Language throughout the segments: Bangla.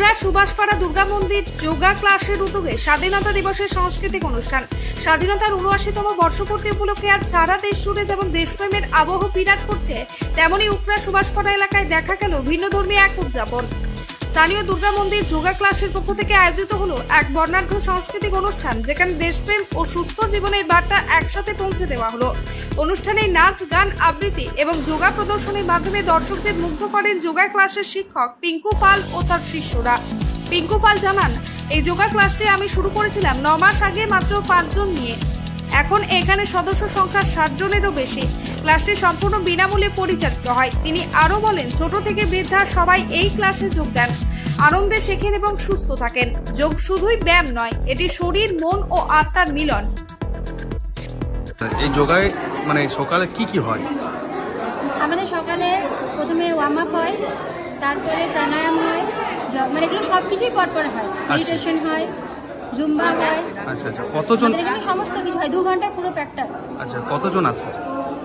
উকড়া সুভাষপাড়া দুর্গা মন্দির যোগা ক্লাসের উদ্যোগে স্বাধীনতা দিবসের সাংস্কৃতিক অনুষ্ঠান। স্বাধীনতার ৭৯তম বর্ষপূর্তি উপলক্ষে আজ সারা দেশ জুড়ে যেমন দেশপ্রেমের আবহ বিরাজ করছে, তেমনি উকড়া সুভাষপাড়া এলাকায় দেখা গেল ভিন্নধর্মী এক উদযাপন। স্থানীয় দুর্গা মন্দির যোগা ক্লাসের পক্ষ থেকে আয়োজিত হলো এক বর্ণাঢ্য সাংস্কৃতিক অনুষ্ঠান, যেখানে দেশপ্রেম ও সুস্থ জীবনের বার্তা একসাথে পৌঁছে দেওয়া হলো। অনুষ্ঠানে নাচ, গান, আবৃত্তি এবং যোগা প্রদর্শনের মাধ্যমে দর্শকদের মুগ্ধ করেন যোগা ক্লাসের শিক্ষক পিঙ্কু পাল ও তার শিষ্যরা। পিঙ্কু পাল জানান, এই যোগা ক্লাসটি আমি শুরু করেছিলাম ৯ মাস আগে মাত্র ৫ জন নিয়ে। এখন এখানে সদস্য সংখ্যা ৬০ জনেরও বেশি। ক্লাসটি সম্পূর্ণ বিনামূল্যে পরিচালিত হয়। তিনি আরও বলেন, ছোট থেকে বৃদ্ধা সবাই এই ক্লাসে যোগ দেন, আনন্দে শেখেন এবং সুস্থ থাকেন। যোগ শুধুই ব্যায়াম নয়, এটি শরীর, মন ও আত্মার মিলন। এই যোগায় মানে সকালে কি কি হয়? আমাদের সকালে প্রথমে ওয়ার্ম আপ হয়, তারপরে প্রাণায়াম হয়, মানে এগুলো সব কিছুই পরপর হয়। মেডিটেশন হয়, জুম্বা হয়। আচ্ছা আচ্ছা, কতজন? এখানে সমস্ত কিছু হয়, 2 ঘন্টা পুরো প্যাকটা। আচ্ছা, কতজন আছে?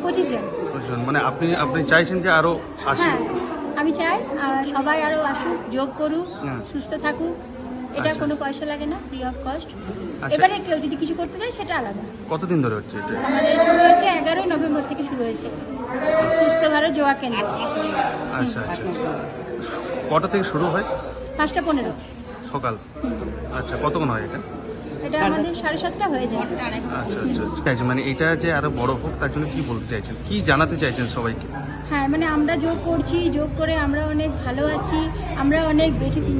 25 জন। 25 জন। মানে আপনি চাইছেন যে আরো আসে? হ্যাঁ, আমি চাই সবাই আরো আসুক, যোগ করুক, সুস্থ থাকুক। এটা আচ্ছা। কোনো পয়সা লাগে না, ফ্রি অফ কস্ট। আচ্ছা। এবারে কেউ যদি কিছু করতে চায় সেটা আলাদা। কতদিন ধরে হচ্ছে এটা? আমাদের শুরু হয়েছে 11ই নভেম্বর থেকে শুরু হয়েছে সুস্থ ভারত যোগা কেন্দ্র। আচ্ছা আচ্ছা, কটা থেকে শুরু হয়? 5টা 15 সকাল। আচ্ছা, কতক্ষণ হয় এটা? এটা আমাদের 7:30 হয়ে যায়। আচ্ছা আচ্ছা, ঠিক আছে। মানে এটা যে আরো বড় হোক তার জন্য কি বলতে চাইছেন, কি জানাতে চাইছেন সবাইকে? হ্যাঁ, মানে আমরা যোগ করছি, যোগ করে আমরা অনেক ভালো আছি, আমরা অনেক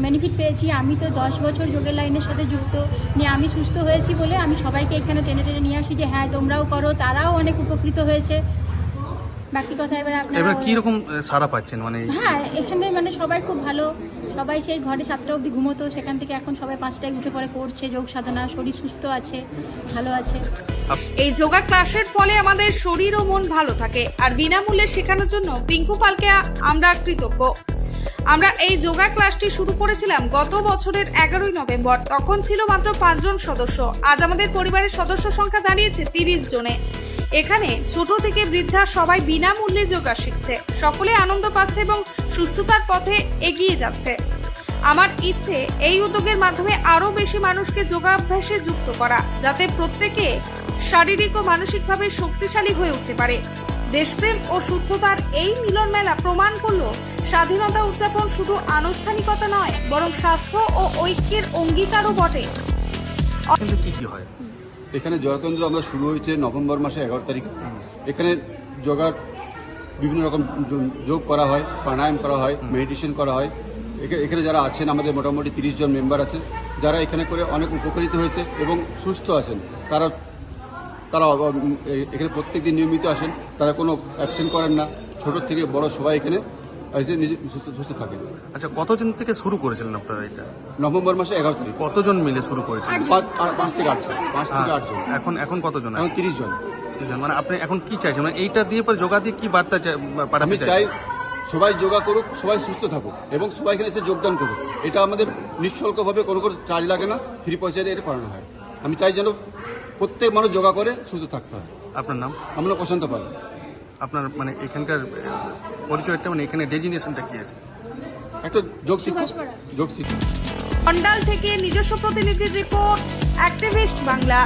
বেনিফিট পেয়েছি। আমি তো 10 বছর যোগের লাইনের সাথে যুক্ত, নিয়ে আমি সুস্থ হয়েছি বলে আমি সবাইকে এখানে টেনে টেনে নিয়ে আসি যে হ্যাঁ তোমরাও করো, তারাও অনেক উপকৃত হয়েছে। বাকি কথা এবার এবার কি রকম সাড়া পাচ্ছেন? মানে হ্যাঁ, এখানে মানে সবাই খুব ভালো। সবাই সেই ঘরে 7টা অবধি ঘুমোতো, সেখান থেকে এখন সবাই 5টায় উঠে পড়ে করছে যোগ সাধনা, শরীর সুস্থ আছে, ভালো আছে। এই যোগা ক্লাসের ফলে আমাদের শরীর ও মন ভালো থাকে, আর বিনামূল্যে শেখানোর জন্য পিঙ্কু পালকে আমরা কৃতজ্ঞ। আমরা এই যোগা ক্লাসটি শুরু করেছিলাম গত বছরের 11ই নভেম্বর। তখন ছিল মাত্র 5 জন সদস্য। আজ আমাদের পরিবারের সদস্য সংখ্যা দাঁড়িয়েছে 30 জনে। এখানে ছোট থেকে বৃদ্ধা সবাই বিনামূল্যে যোগা শিখছে, সকলে আনন্দ পাচ্ছে এবং সুস্থতার পথে এগিয়ে যাচ্ছে। আমার ইচ্ছে এই উদ্যোগের মাধ্যমে আরো বেশি মানুষকে যোগাভ্যাসে যুক্ত করা, যাতে প্রত্যেকে শারীরিক ও মানসিকভাবে শক্তিশালী হয়ে উঠতে পারে। দেশপ্রেম ও সুস্থতার এই মিলন মেলা প্রমাণ করলো স্বাধীনতা উদযাপন শুধু আনুষ্ঠানিকতা নয়, বরং স্বাস্থ্য ও ঐক্যের অঙ্গীকারও বটে। কিন্তু কি কি হয় এখানে যোগকেন্দ্র আমরা শুরু হয়েছে নভেম্বর মাসে 11 তারিখে। এখানে যোগার বিভিন্ন রকম যোগ করা হয়, প্রাণায়াম করা হয়, মেডিটেশন করা হয়। এখানে যারা আছেন আমাদের মোটামুটি 30 জন মেম্বার আছে, যারা এখানে করে অনেক উপকৃত হয়েছে এবং সুস্থ আছেন। তারা এখানে প্রত্যেকদিন নিয়মিত আসেন, তারা কোনো অ্যাবসেন্ট করেন না। ছোট থেকে বড় সবাই এখানে এসে নিজে সুস্থ থাকেন। আচ্ছা, কতজন থেকে শুরু করেছিলেন আপনারা এটা? নভেম্বর মাসে 11 তারিখ। কতজন মিলে শুরু করেছিলেন? 5 থেকে 8 জন। 5 থেকে 8 জন। এখন কতজন? এখন 30 জন। মানে আপনি এখন কি চাইছেন, মানে এইটা দিয়ে পরে যোগা দিয়ে কি বার্তা আমি চাই সবাই যোগা করুক, সবাই সুস্থ থাকুক এবং সবাই এখানে এসে যোগদান করুক। এটা আমাদের নিঃশুল্কভাবে কোনো চার্জ লাগে না, ফ্রি পয়সা দিয়ে এটা করানো হয়। আমি চাই যেন প্রত্যেক মানুষ যোগা করে সুস্থ থাকতে হয়। আপনার নাম? আমরা প্রশান্ত পাল। আপনার মানে এখানকার পরিচয়টা, মানে এখানে ডেজিগনেশনটা কি আছে? একটা যোগ শিক্ষক। যোগ শিক্ষক। অন্ডাল থেকে নিজস্ব প্রতিনিধির রিপোর্ট, অ্যাক্টিভিস্ট বাংলা।